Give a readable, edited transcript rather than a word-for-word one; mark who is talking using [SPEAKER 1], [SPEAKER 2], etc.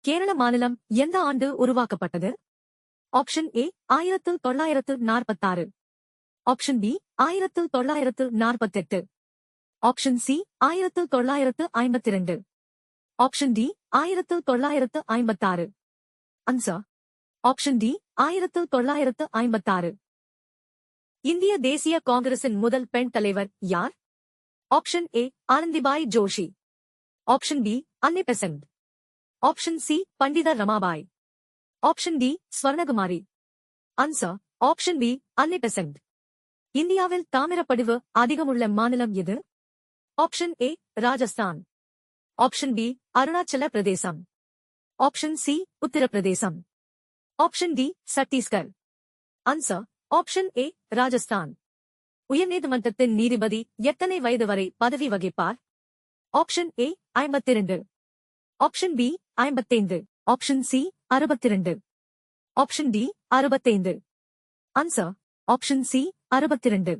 [SPEAKER 1] கேரள மாநிலம் எந்த ஆண்டு உருவாக்கப்பட்டது? Option A 1946, option B 1948, option C 1952, option D 1956. Answer option D 1956. இந்திய தேசிய காங்கிரசின் முதல் பெண் தலைவர் யார்? Option A Anandibai Joshi, option B Annie Besant, option C Pandita Ramabai, option D Swarnakumari. Answer option B Annie Besant. இந்தியாவில் தாமிரப்படிவு அதிகமுள்ள மாநிலம் எது? Option A Rajasthan, option B Arunachal Pradesh, option C Uttar Pradesh, option D Chhattisgarh. Answer option A Rajasthan. உயர்நீதிமன்றத்தின் நீதிபதி எத்தனை வயது வரை பதவி வகிப்பார்? Option A 52, option B 55, option C 62, option D 65. Answer option C 62.